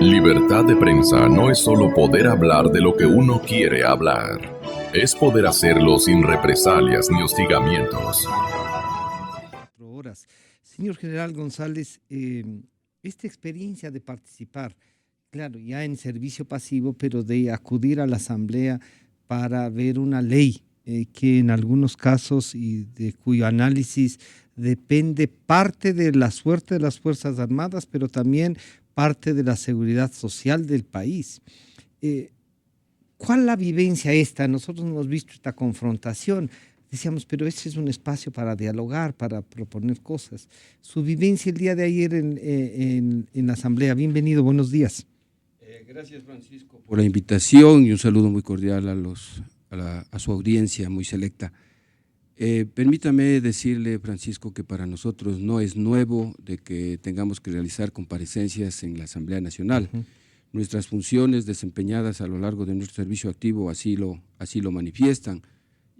Libertad de prensa no es solo poder hablar de lo que uno quiere hablar. Es poder hacerlo sin represalias ni hostigamientos. 4 horas. Señor General González, esta experiencia de participar, claro, ya en servicio pasivo, pero de acudir a la Asamblea para ver una ley que en algunos casos y de cuyo análisis depende parte de la suerte de las Fuerzas Armadas, pero también parte de la seguridad social del país. ¿Cuál la vivencia esta? Nosotros hemos visto esta confrontación. Decíamos, pero este es un espacio para dialogar, para proponer cosas. Su vivencia el día de ayer en la Asamblea. Bienvenido, buenos días. Gracias, Francisco, por la invitación y un saludo muy cordial a su audiencia muy selecta. Permítame decirle, Francisco, que para nosotros no es nuevo de que tengamos que realizar comparecencias en la Asamblea Nacional. Nuestras funciones desempeñadas a lo largo de nuestro servicio activo así lo manifiestan.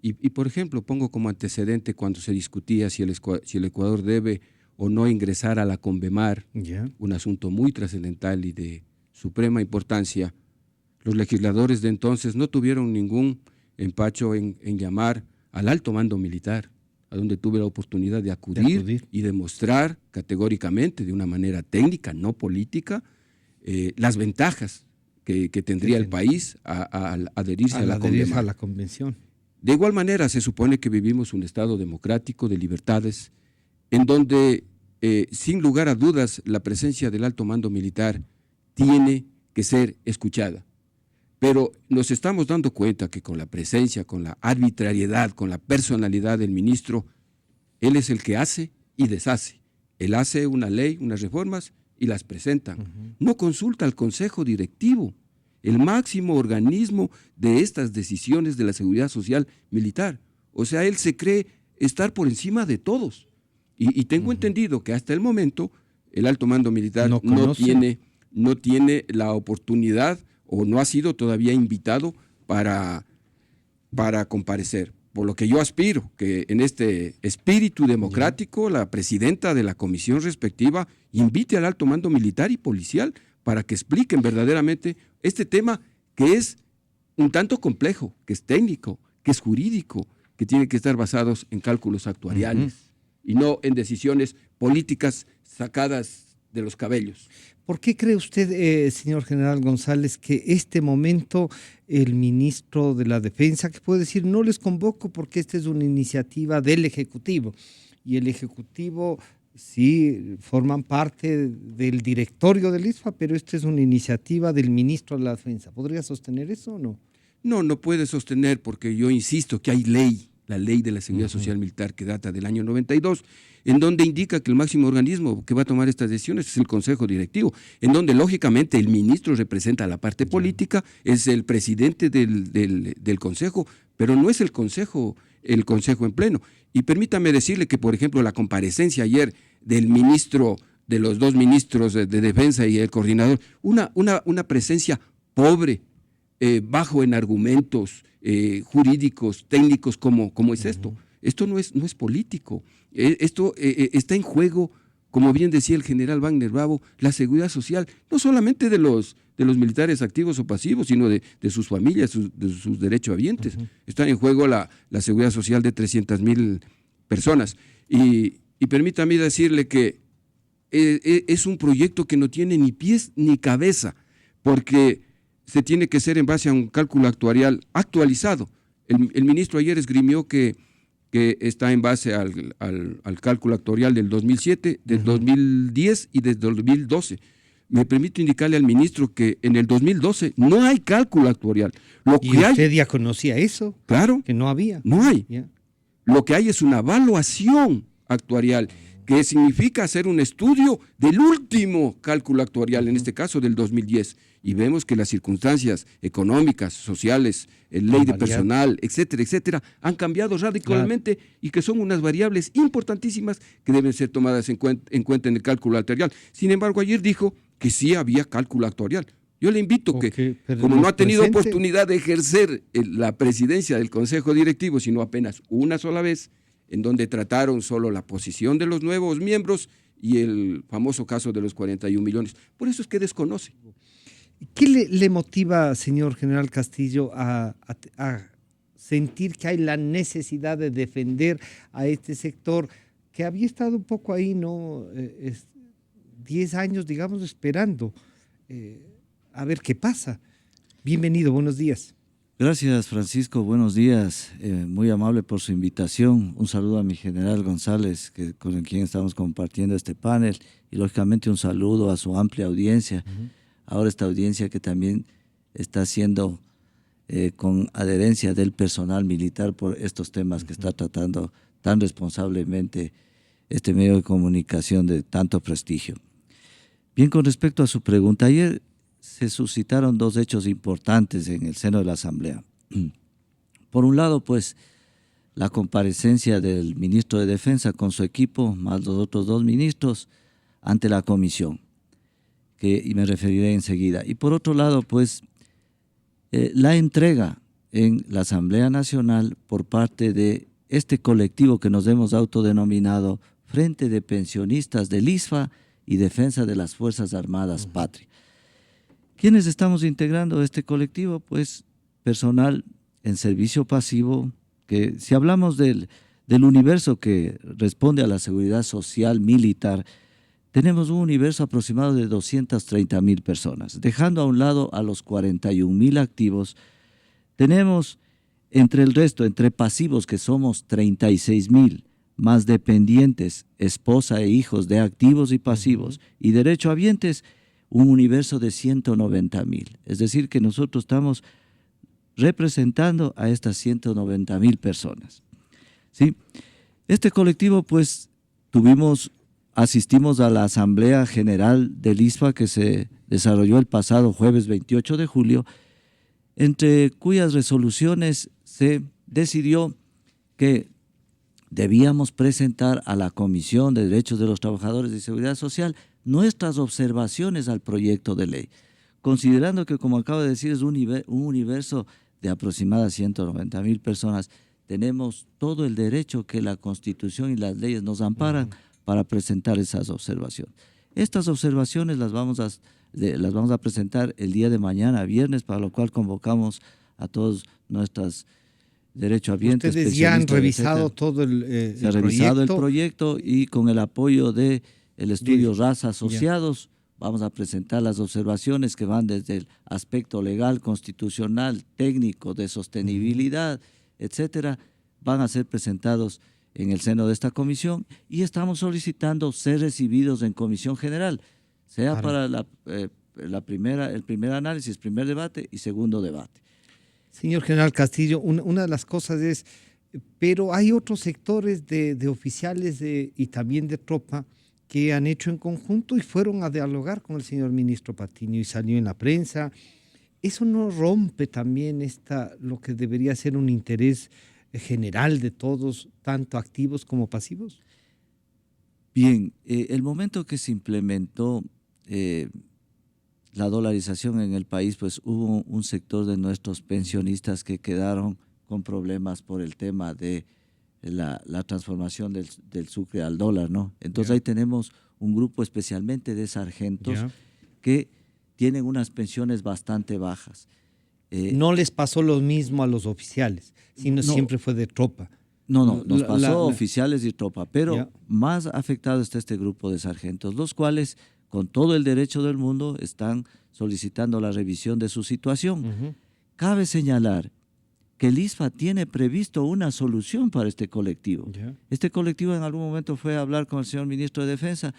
Y, por ejemplo, pongo como antecedente cuando se discutía si el Ecuador debe o no ingresar a la CONVEMAR, un asunto muy trascendental y de suprema importancia. Los legisladores de entonces no tuvieron ningún empacho en llamar al alto mando militar, a donde tuve la oportunidad de acudir y demostrar categóricamente, de una manera técnica, no política, las ventajas que tendría el país al adherirse a la convención. De igual manera, se supone que vivimos un Estado democrático de libertades, en donde, sin lugar a dudas, la presencia del alto mando militar tiene que ser escuchada. Pero nos estamos dando cuenta que con la presencia, con la arbitrariedad, con la personalidad del ministro, él es el que hace y deshace. Él hace una ley, unas reformas y las presenta. No consulta al Consejo Directivo, el máximo organismo de estas decisiones de la seguridad social militar. O sea, él se cree estar por encima de todos. Y tengo entendido que hasta el momento el alto mando militar no tiene la oportunidad o no ha sido todavía invitado para comparecer. Por lo que yo aspiro que en este espíritu democrático la presidenta de la comisión respectiva invite al alto mando militar y policial para que expliquen verdaderamente este tema que es un tanto complejo, que es técnico, que es jurídico, que tiene que estar basados en cálculos actuariales y no en decisiones políticas sacadas de los cabellos. ¿Por qué cree usted, señor General González, que este momento el ministro de la Defensa, que puede decir, no les convoco porque esta es una iniciativa del Ejecutivo, y el Ejecutivo sí forman parte del directorio del ISFA, pero esta es una iniciativa del ministro de la Defensa? ¿Podría sostener eso o no? No puede sostener, porque yo insisto que hay ley, la ley de la Seguridad Social Militar, que data del año 92, en donde indica que el máximo organismo que va a tomar estas decisiones es el Consejo Directivo, en donde lógicamente el ministro representa a la parte política, es el presidente del Consejo, pero no es el Consejo en pleno. Y permítame decirle que, por ejemplo, la comparecencia ayer del ministro, de los dos ministros de Defensa y el coordinador, una presencia pobre, bajo en argumentos jurídicos, técnicos, como es esto. Esto no es político. Esto está en juego, como bien decía el general Wagner Bravo, la seguridad social, no solamente de los militares activos o pasivos, sino de sus familias, de sus derechohabientes. Está en juego la seguridad social de 300,000 personas. Y permítame decirle que es un proyecto que no tiene ni pies ni cabeza, porque se tiene que hacer en base a un cálculo actuarial actualizado. El ministro ayer esgrimió que está en base al cálculo actuarial del 2007, del 2010 y del 2012. Me permito indicarle al ministro que en el 2012 no hay cálculo actuarial. ¿Y usted ya conocía eso? Claro. Que no había. No hay. Lo que hay es una evaluación actuarial, que significa hacer un estudio del último cálculo actuarial, en este caso del 2010, y vemos que las circunstancias económicas, sociales, ley de personal, etcétera, etcétera, han cambiado radicalmente y que son unas variables importantísimas que deben ser tomadas en cuenta en el cálculo actuarial. Sin embargo, ayer dijo que sí había cálculo actuarial. Yo le invito que, como no ha tenido oportunidad de ejercer la presidencia del Consejo Directivo, sino apenas una sola vez, en donde trataron solo la posición de los nuevos miembros y el famoso caso de los 41 millones. Por eso es que desconoce. ¿Qué le motiva, señor General Castillo, a sentir que hay la necesidad de defender a este sector que había estado un poco ahí, ¿no? 10 años, digamos, esperando a ver qué pasa? Bienvenido, buenos días. Gracias, Francisco, buenos días, muy amable por su invitación. Un saludo a mi general González, con quien estamos compartiendo este panel, y lógicamente un saludo a su amplia audiencia. Ahora esta audiencia que también está siendo con adherencia del personal militar por estos temas que está tratando tan responsablemente este medio de comunicación de tanto prestigio. Bien, con respecto a su pregunta, ayer se suscitaron dos hechos importantes en el seno de la Asamblea. Por un lado, pues, la comparecencia del ministro de Defensa con su equipo, más los otros dos ministros, ante la comisión, y me referiré enseguida. Y por otro lado, pues, la entrega en la Asamblea Nacional por parte de este colectivo que nos hemos autodenominado Frente de Pensionistas del ISFA y Defensa de las Fuerzas Armadas Patria. ¿Quiénes estamos integrando este colectivo? Pues personal en servicio pasivo, que si hablamos del universo que responde a la seguridad social militar, tenemos un universo aproximado de 230,000 personas. Dejando a un lado a los 41,000 activos, tenemos entre el resto, entre pasivos, que somos 36,000, más dependientes, esposa e hijos de activos y pasivos, y derechohabientes, un universo de 190,000. Es decir, que nosotros estamos representando a estas 190,000 personas. ¿Sí? Este colectivo, pues, asistimos a la Asamblea General del ISFA que se desarrolló el pasado jueves 28 de julio, entre cuyas resoluciones se decidió que debíamos presentar a la Comisión de Derechos de los Trabajadores de Seguridad Social nuestras observaciones al proyecto de ley, considerando que, como acabo de decir, es un universo de aproximadamente 190,000 personas. Tenemos todo el derecho que la Constitución y las leyes nos amparan para presentar esas observaciones. Estas observaciones las vamos a presentar el día de mañana, viernes, para lo cual convocamos a todos nuestros derechohabientes. Ustedes ya han revisado todo el proyecto. Se ha revisado el proyecto y con el apoyo del estudio Raza Asociados vamos a presentar las observaciones que van desde el aspecto legal, constitucional, técnico, de sostenibilidad, etcétera, van a ser presentados en el seno de esta comisión y estamos solicitando ser recibidos en comisión general, sea para el primer análisis, primer debate y segundo debate. Señor General Castillo, una de las cosas es, pero hay otros sectores de oficiales y también de tropa que han hecho en conjunto y fueron a dialogar con el señor ministro Patiño y salió en la prensa. ¿Eso no rompe también lo que debería ser un interés general de todos, tanto activos como pasivos? Bien, el momento que se implementó la dolarización en el país, pues hubo un sector de nuestros pensionistas que quedaron con problemas por el tema de la transformación del sucre al dólar, ¿no? Entonces ahí tenemos un grupo especialmente de sargentos que tienen unas pensiones bastante bajas. No les pasó lo mismo a los oficiales, sino siempre fue de tropa. No, nos pasó oficiales y tropa, pero más afectado está este grupo de sargentos, los cuales con todo el derecho del mundo están solicitando la revisión de su situación. Cabe señalar que el ISFA tiene previsto una solución para este colectivo. Este colectivo en algún momento fue a hablar con el señor ministro de Defensa.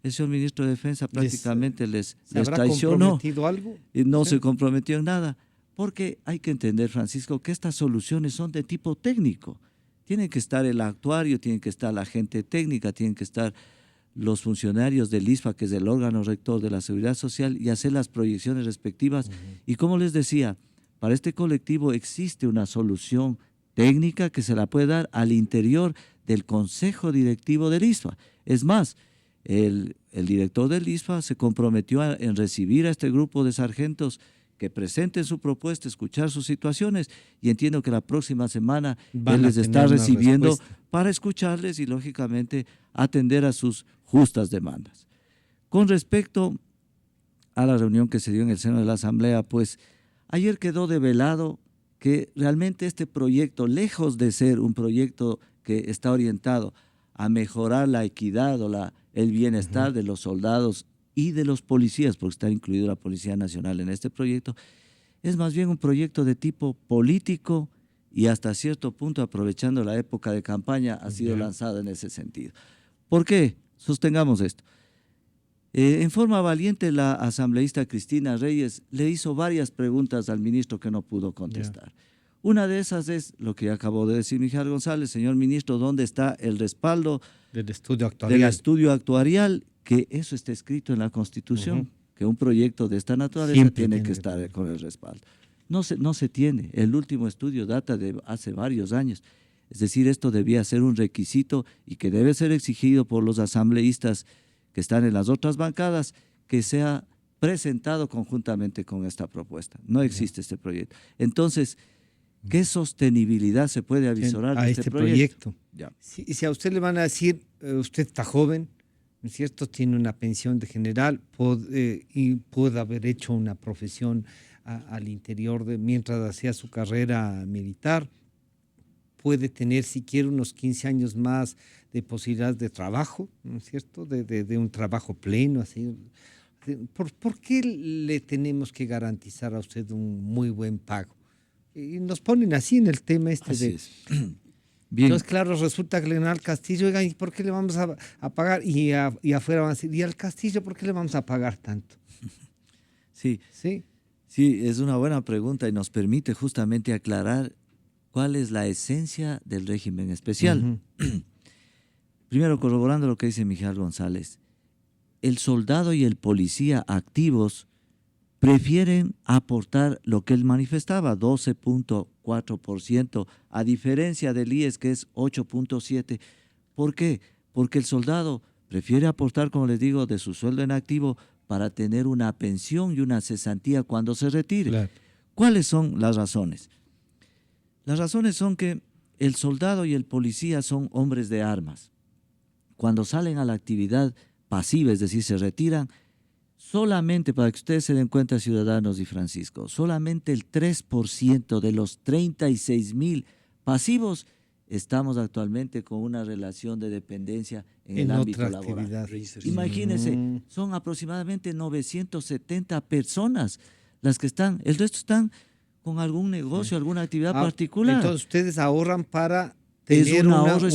El señor ministro de Defensa prácticamente les traicionó. ¿Comprometido algo? Y no se comprometió en nada. Porque hay que entender, Francisco, que estas soluciones son de tipo técnico. Tiene que estar el actuario, tiene que estar la gente técnica, tienen que estar los funcionarios del ISFA, que es el órgano rector de la Seguridad Social, y hacer las proyecciones respectivas. Y como les decía, para este colectivo existe una solución técnica que se la puede dar al interior del Consejo Directivo del ISFA. Es más, el director del ISFA se comprometió en recibir a este grupo de sargentos que presenten su propuesta, escuchar sus situaciones, y entiendo que la próxima semana él les está recibiendo para escucharles y, lógicamente, atender a sus justas demandas. Con respecto a la reunión que se dio en el seno de la Asamblea, pues ayer quedó develado que realmente este proyecto, lejos de ser un proyecto que está orientado a mejorar la equidad o el bienestar de los soldados y de los policías, porque está incluido la Policía Nacional en este proyecto, es más bien un proyecto de tipo político y hasta cierto punto, aprovechando la época de campaña, ha sido lanzado en ese sentido. ¿Por qué? Sostengamos esto. En forma valiente, la asambleísta Cristina Reyes le hizo varias preguntas al ministro que no pudo contestar. Una de esas es lo que acabó de decir Mijael González: señor ministro, ¿dónde está el respaldo del estudio actuarial? Que eso está escrito en la Constitución, que un proyecto de esta naturaleza Siempre tiene que estar con el respaldo. No se tiene. El último estudio data de hace varios años. Es decir, esto debía ser un requisito y que debe ser exigido por los asambleístas que están en las otras bancadas, que sea presentado conjuntamente con esta propuesta. No existe este proyecto. Entonces, ¿qué sostenibilidad se puede avisorar a de este proyecto? Ya. Si a usted le van a decir, usted está joven, ¿no es cierto?, tiene una pensión de general y puede haber hecho una profesión al interior mientras hacía su carrera militar, puede tener, si quiere, unos 15 años más de posibilidades de trabajo, ¿no es cierto?, de un trabajo pleno, así. ¿Por qué le tenemos que garantizar a usted un muy buen pago? Y nos ponen así en el tema Así es. Bien. Entonces, claro, resulta que le dan al Castillo, oigan, ¿y por qué le vamos a pagar? Y afuera van a decir, ¿y al Castillo por qué le vamos a pagar tanto? Sí, es una buena pregunta y nos permite justamente aclarar cuál es la esencia del régimen especial. Primero, corroborando lo que dice Mijael González, el soldado y el policía activos prefieren aportar lo que él manifestaba, 12.4%, a diferencia del IES, que es 8.7%. ¿Por qué? Porque el soldado prefiere aportar, como les digo, de su sueldo en activo para tener una pensión y una cesantía cuando se retire. Claro. ¿Cuáles son las razones? Las razones son que el soldado y el policía son hombres de armas. Cuando salen a la actividad pasiva, es decir, se retiran, solamente, para que ustedes se den cuenta, ciudadanos y Francisco, solamente el 3% de los 36,000 pasivos estamos actualmente con una relación de dependencia en el ámbito laboral. Imagínense, son aproximadamente 970 personas las que están, el resto están con algún negocio, alguna actividad particular. Entonces ustedes ahorran para tener un ahorro,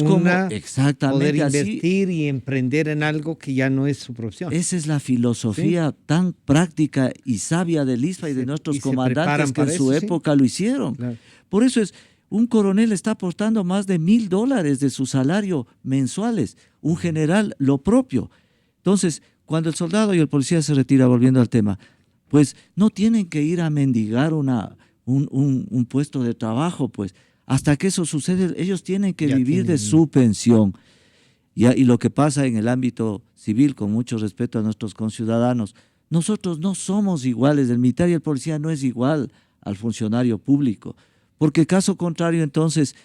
exactamente, poder invertir y emprender en algo que ya no es su profesión. Esa es la filosofía tan práctica y sabia del ISPA y de nuestros comandantes que en su época lo hicieron. Claro. Por eso un coronel está aportando más de $1,000 de su salario mensuales, un general lo propio. Entonces, cuando el soldado y el policía se retira, volviendo al tema, pues no tienen que ir a mendigar un puesto de trabajo, pues. Hasta que eso sucede, ellos tienen que vivir de su pensión. Y lo que pasa en el ámbito civil, con mucho respeto a nuestros conciudadanos, nosotros no somos iguales, el militar y el policía no es igual al funcionario público. Porque caso contrario, entonces,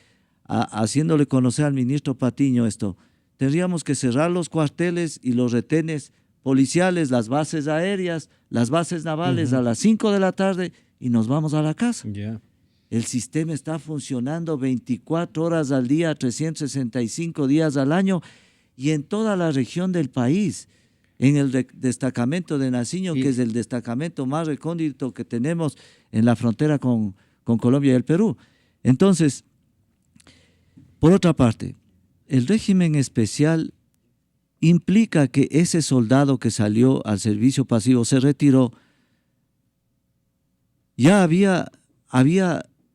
haciéndole conocer al ministro Patiño esto, tendríamos que cerrar los cuarteles y los retenes policiales, las bases aéreas, las bases navales a las 5 de la tarde y nos vamos a la casa. El sistema está funcionando 24 horas al día, 365 días al año y en toda la región del país. En el destacamento de Nariño, que es el destacamento más recóndito que tenemos en la frontera con Colombia y el Perú. Entonces, por otra parte, el régimen especial implica que ese soldado que salió al servicio pasivo, se retiró, ya había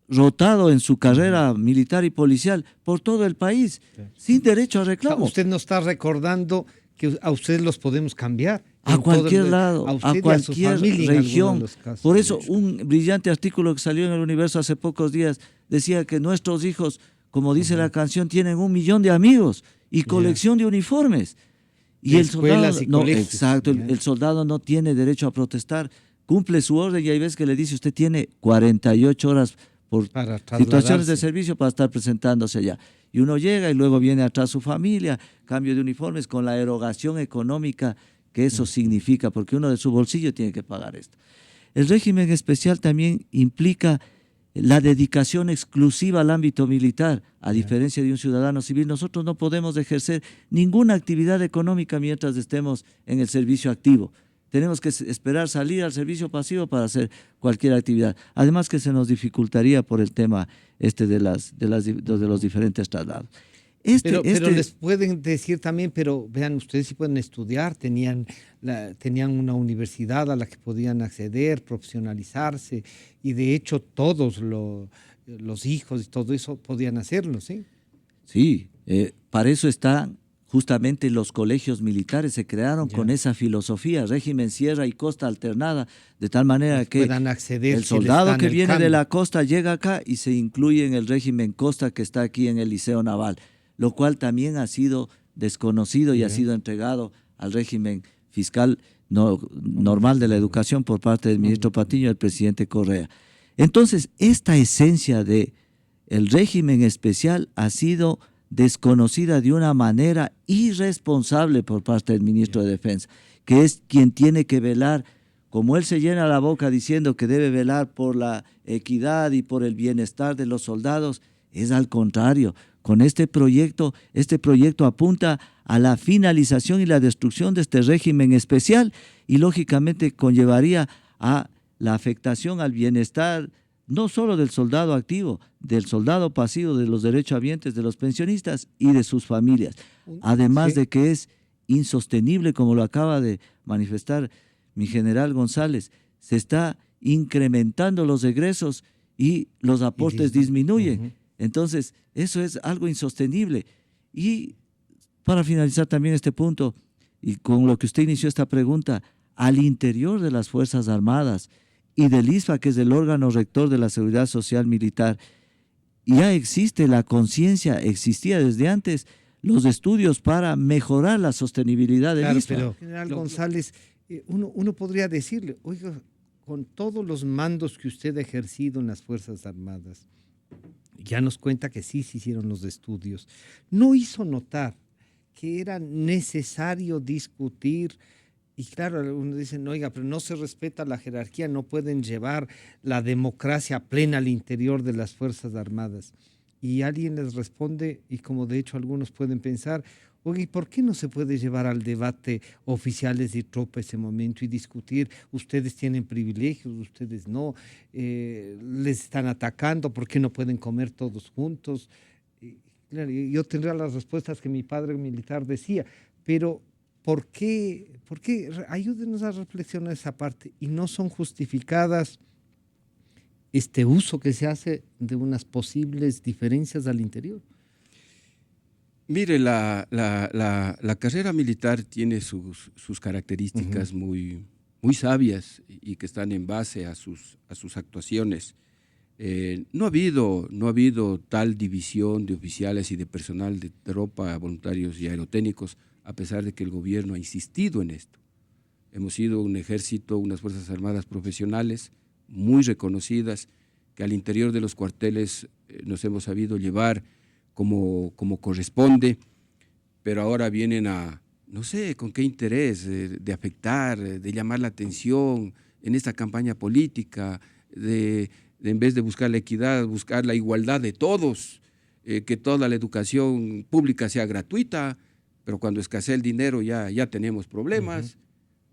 rotado en su carrera militar y policial por todo el país, sin derecho a reclamo. Usted nos está recordando que a ustedes los podemos cambiar. A cualquier lado, a cualquier región. Por eso un brillante artículo que salió en el Universo hace pocos días decía que nuestros hijos, como dice la canción, tienen 1 millón de amigos y colección de uniformes. Y el soldado, el soldado no tiene derecho a protestar, cumple su orden y hay veces que le dice, usted tiene 48 horas por situaciones de servicio para estar presentándose allá. Y uno llega y luego viene atrás su familia, cambio de uniformes con la erogación económica que eso significa, porque uno de su bolsillo tiene que pagar esto. El régimen especial también implica la dedicación exclusiva al ámbito militar. A diferencia de un ciudadano civil, nosotros no podemos ejercer ninguna actividad económica mientras estemos en el servicio activo. Tenemos que esperar salir al servicio pasivo para hacer cualquier actividad. Además que se nos dificultaría por el tema de los diferentes traslados. Pero les pueden decir también, pero vean, ustedes sí pueden estudiar, tenían una universidad a la que podían acceder, profesionalizarse, y de hecho todos los hijos y todo eso podían hacerlo, ¿sí? Sí, para eso están justamente los colegios militares, se crearon con esa filosofía, régimen sierra y costa alternada, de tal manera que puedan acceder, el soldado que viene de la costa llega acá y se incluye en el régimen costa que está aquí en el Liceo Naval, lo cual también ha sido desconocido y ha sido entregado al régimen fiscal normal de la educación por parte del ministro Patiño y del presidente Correa. Entonces, esta esencia de el régimen especial ha sido desconocida de una manera irresponsable por parte del ministro de Defensa, que es quien tiene que velar, como él se llena la boca diciendo que debe velar por la equidad y por el bienestar de los soldados, es al contrario. Con este proyecto apunta a la finalización y la destrucción de este régimen especial y lógicamente conllevaría a la afectación al bienestar no solo del soldado activo, del soldado pasivo, de los derechohabientes, de los pensionistas y de sus familias. Además de que es insostenible, como lo acaba de manifestar mi general González, se está incrementando los egresos y los aportes disminuyen. Entonces, eso es algo insostenible. Y para finalizar también este punto, y con lo que usted inició esta pregunta, al interior de las Fuerzas Armadas y del ISFA, que es el órgano rector de la Seguridad Social Militar, ya existe la conciencia, existía desde antes los estudios para mejorar la sostenibilidad del ISFA. Pero, general González, uno podría decirle, oiga, con todos los mandos que usted ha ejercido en las Fuerzas Armadas, ya nos cuenta que sí se hicieron los estudios, no hizo notar que era necesario discutir. Y claro, uno dice, no, oiga, pero no se respeta la jerarquía, no pueden llevar la democracia plena al interior de las Fuerzas Armadas. Y alguien les responde, y como de hecho algunos pueden pensar, oiga, ¿y por qué no se puede llevar al debate oficiales y tropas ese momento y discutir? Ustedes tienen privilegios, ustedes no, les están atacando, ¿por qué no pueden comer todos juntos? Claro, yo tendría las respuestas que mi padre militar decía, pero ¿por qué? Ayúdenos a reflexionar esa parte. Y no son justificadas este uso que se hace de unas posibles diferencias al interior. Mire, la carrera militar tiene sus características muy sabias y que están en base a sus actuaciones. No ha habido tal división de oficiales y de personal de tropa, voluntarios y aerotécnicos, a pesar de que el gobierno ha insistido en esto. Hemos sido un ejército, unas Fuerzas Armadas profesionales, muy reconocidas, que al interior de los cuarteles nos hemos sabido llevar como corresponde, pero ahora vienen a, no sé con qué interés, de afectar, de llamar la atención en esta campaña política, de en vez de buscar la equidad, buscar la igualdad de todos, que toda la educación pública sea gratuita, pero cuando escasea el dinero ya tenemos problemas.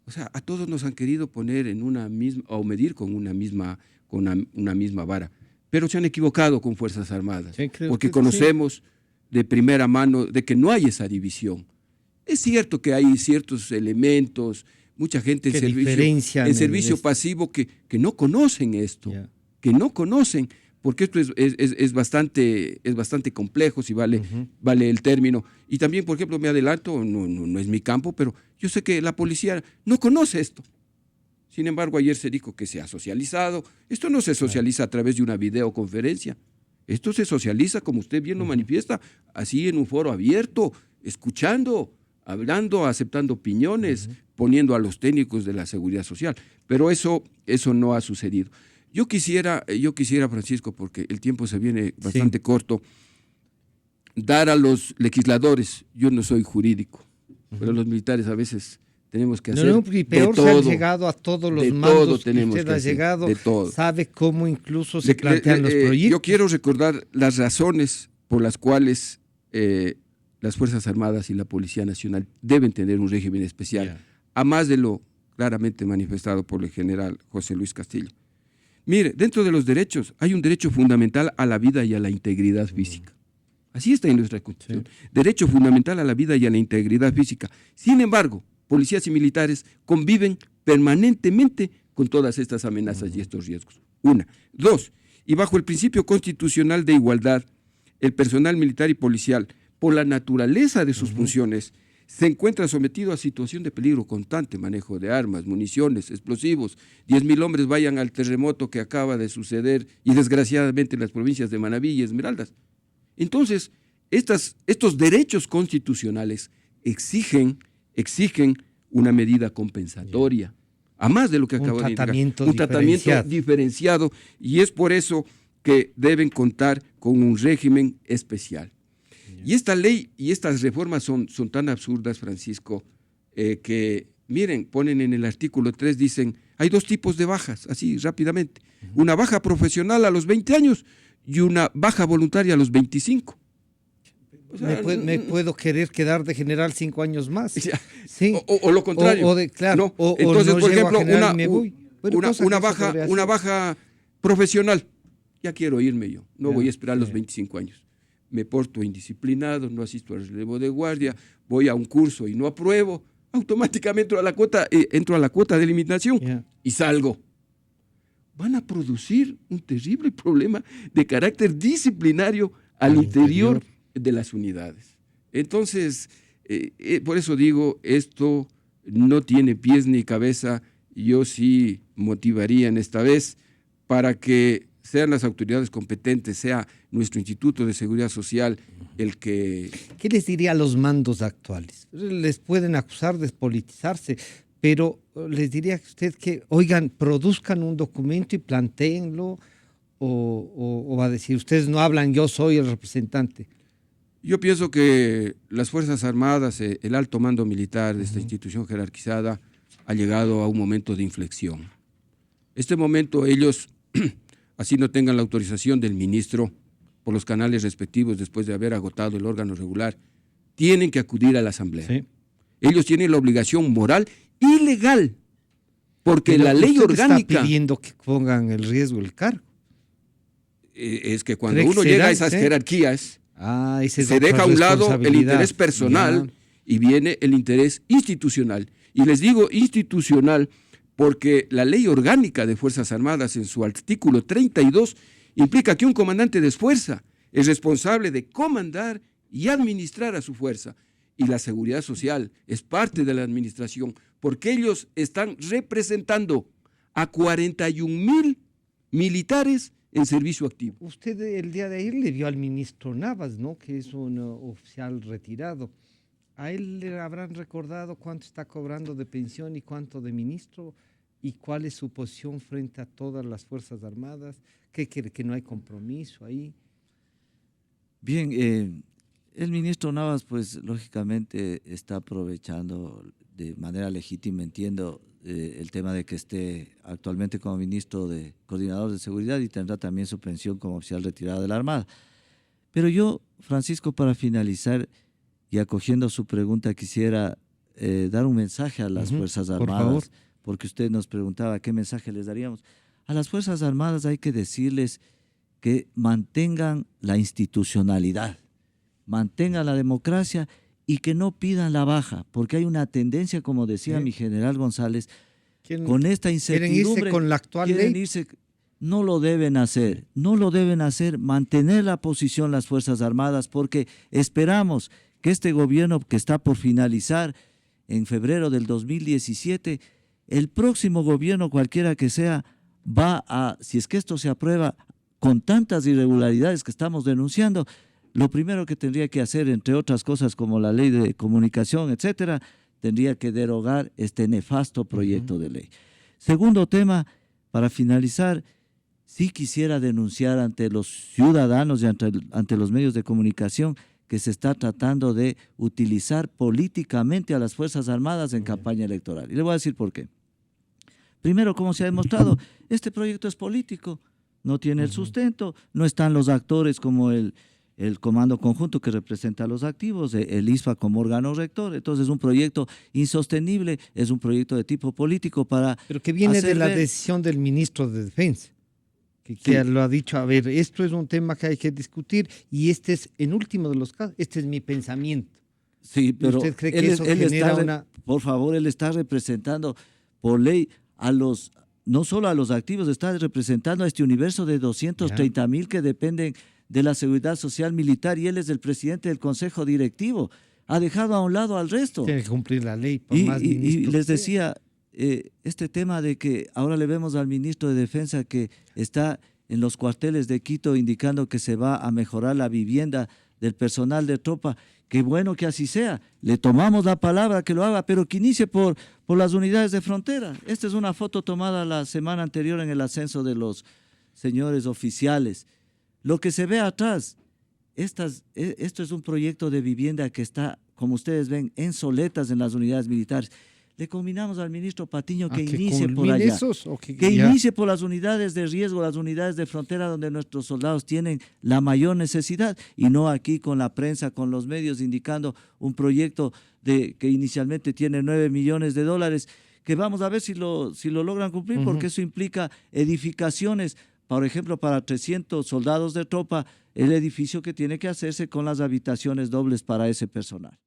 O sea, a todos nos han querido poner en una misma, o medir con una misma vara. Pero se han equivocado con Fuerzas Armadas, porque conocemos de primera mano de que no hay esa división. Es cierto que hay ciertos elementos, mucha gente en servicio pasivo que no conocen esto, que no conocen, porque esto es bastante complejo, si vale el término. Y también, por ejemplo, me adelanto, no es mi campo, pero yo sé que la policía no conoce esto. Sin embargo, ayer se dijo que se ha socializado. Esto no se socializa a través de una videoconferencia. Esto se socializa, como usted bien lo manifiesta, así en un foro abierto, escuchando, hablando, aceptando opiniones, poniendo a los técnicos de la seguridad social. Pero eso no ha sucedido. Yo quisiera, Francisco, porque el tiempo se viene bastante corto, dar a los legisladores, yo no soy jurídico, pero los militares a veces tenemos que No, hacer no, y peor, de se han todo. llegado a todos los De mandos todo que tenemos usted que ha hacer, llegado, de todo. sabe cómo incluso se plantean los Yo proyectos. quiero recordar las razones por las cuales las Fuerzas Armadas y la Policía Nacional deben tener un régimen especial, Ya. a más de lo claramente manifestado por el general José Luis Castillo. Mire, dentro de los derechos hay un derecho fundamental a la vida y a la integridad física. Así está en nuestra Constitución. Sí. Derecho fundamental a la vida y a la integridad física. Sin embargo, policías y militares conviven permanentemente con todas estas amenazas y estos riesgos. Una. Dos, y bajo el principio constitucional de igualdad, el personal militar y policial, por la naturaleza de sus funciones, se encuentra sometido a situación de peligro constante, manejo de armas, municiones, explosivos. 10.000 hombres vayan al terremoto que acaba de suceder y desgraciadamente en las provincias de Manabí y Esmeraldas. Entonces, estos derechos constitucionales exigen una medida compensatoria, a más de lo que acabo de indicar. Un tratamiento diferenciado, y es por eso que deben contar con un régimen especial. Y esta ley y estas reformas son tan absurdas, Francisco, que, miren, ponen en el artículo 3, dicen, hay dos tipos de bajas, así rápidamente. Una baja profesional a los 20 años y una baja voluntaria a los 25. O sea, me puedo querer quedar de general 5 años más. Sí. O lo contrario. Claro, ¿no? Entonces, por ejemplo, una una baja profesional. Ya quiero irme yo, no voy a esperar los 25 años. Me porto indisciplinado, no asisto al relevo de guardia, voy a un curso y no apruebo, automáticamente entro a la cuota de eliminación y salgo. Van a producir un terrible problema de carácter disciplinario al interior de las unidades. Entonces, por eso digo, esto no tiene pies ni cabeza. Yo sí motivaría en esta vez para que sean las autoridades competentes, sea nuestro Instituto de Seguridad Social el que... ¿Qué les diría a los mandos actuales? Les pueden acusar de politizarse, pero les diría a usted que, oigan, produzcan un documento y plantéenlo, o va a decir, ustedes no hablan, yo soy el representante. Yo pienso que las Fuerzas Armadas, el alto mando militar de esta institución jerarquizada, ha llegado a un momento de inflexión. Este momento ellos... así no tengan la autorización del ministro por los canales respectivos después de haber agotado el órgano regular, tienen que acudir a la Asamblea. Sí. Ellos tienen la obligación moral y legal, porque la ley orgánica... está pidiendo que pongan el riesgo el cargo. Es que cuando uno llega a esas jerarquías, se deja a un lado el interés personal y viene el interés institucional. Y les digo institucional porque la ley orgánica de Fuerzas Armadas en su artículo 32 implica que un comandante de fuerza es responsable de comandar y administrar a su fuerza. Y la seguridad social es parte de la administración porque ellos están representando a 41,000 militares en servicio activo. Usted el día de ayer le vio al ministro Navas, ¿no? Que es un oficial retirado. ¿A él le habrán recordado cuánto está cobrando de pensión y cuánto de ministro? ¿Y cuál es su posición frente a todas las Fuerzas Armadas? ¿Qué quiere? ¿Que no hay compromiso ahí? Bien, el ministro Navas, pues lógicamente está aprovechando de manera legítima, entiendo, el tema de que esté actualmente como ministro de Coordinador de Seguridad y tendrá también su pensión como oficial retirado de la Armada. Pero yo, Francisco, para finalizar y acogiendo su pregunta, quisiera dar un mensaje a las Fuerzas Armadas, porque usted nos preguntaba qué mensaje les daríamos. A las Fuerzas Armadas hay que decirles que mantengan la institucionalidad, mantengan la democracia y que no pidan la baja, porque hay una tendencia, como decía mi general González, con esta incertidumbre. ¿Quieren irse con la actual ley? No lo deben hacer, mantener la posición las Fuerzas Armadas, porque esperamos que este gobierno que está por finalizar en febrero del 2017, el próximo gobierno, cualquiera que sea, va a, si es que esto se aprueba con tantas irregularidades que estamos denunciando, lo primero que tendría que hacer, entre otras cosas como la ley de comunicación, etcétera, tendría que derogar este nefasto proyecto de ley. Segundo tema, para finalizar, sí quisiera denunciar ante los ciudadanos y ante los medios de comunicación que se está tratando de utilizar políticamente a las Fuerzas Armadas en campaña electoral. Y le voy a decir por qué. Primero, como se ha demostrado, este proyecto es político, no tiene el sustento, no están los actores como el Comando Conjunto que representa a los activos, el ISFA como órgano rector. Entonces es un proyecto insostenible, es un proyecto de tipo político para... Pero que viene de la decisión del ministro de Defensa, que lo ha dicho, a ver, esto es un tema que hay que discutir y este es, en último de los casos, este es mi pensamiento. Sí, pero ¿Usted cree que eso genera una...? Por favor, él está representando por ley a los, no solo a los activos, está representando a este universo de 230,000 que dependen de la seguridad social militar y él es el presidente del consejo directivo. Ha dejado a un lado al resto. Tiene que cumplir la ley. Por Y más ministros les que decía, este tema de que ahora le vemos al ministro de Defensa que está en los cuarteles de Quito indicando que se va a mejorar la vivienda del personal de tropa. Qué bueno que así sea. Le tomamos la palabra que lo haga, pero que inicie por las unidades de frontera. Esta es una foto tomada la semana anterior en el ascenso de los señores oficiales. Lo que se ve atrás, esto es un proyecto de vivienda que está, como ustedes ven, en soletas en las unidades militares. Le combinamos al ministro Patiño que inicie por allá, que inicie por las unidades de riesgo, las unidades de frontera donde nuestros soldados tienen la mayor necesidad y no aquí con la prensa, con los medios indicando un proyecto que inicialmente tiene 9 millones de dólares, que vamos a ver si lo logran cumplir, porque eso implica edificaciones, por ejemplo, para 300 soldados de tropa, el edificio que tiene que hacerse con las habitaciones dobles para ese personal.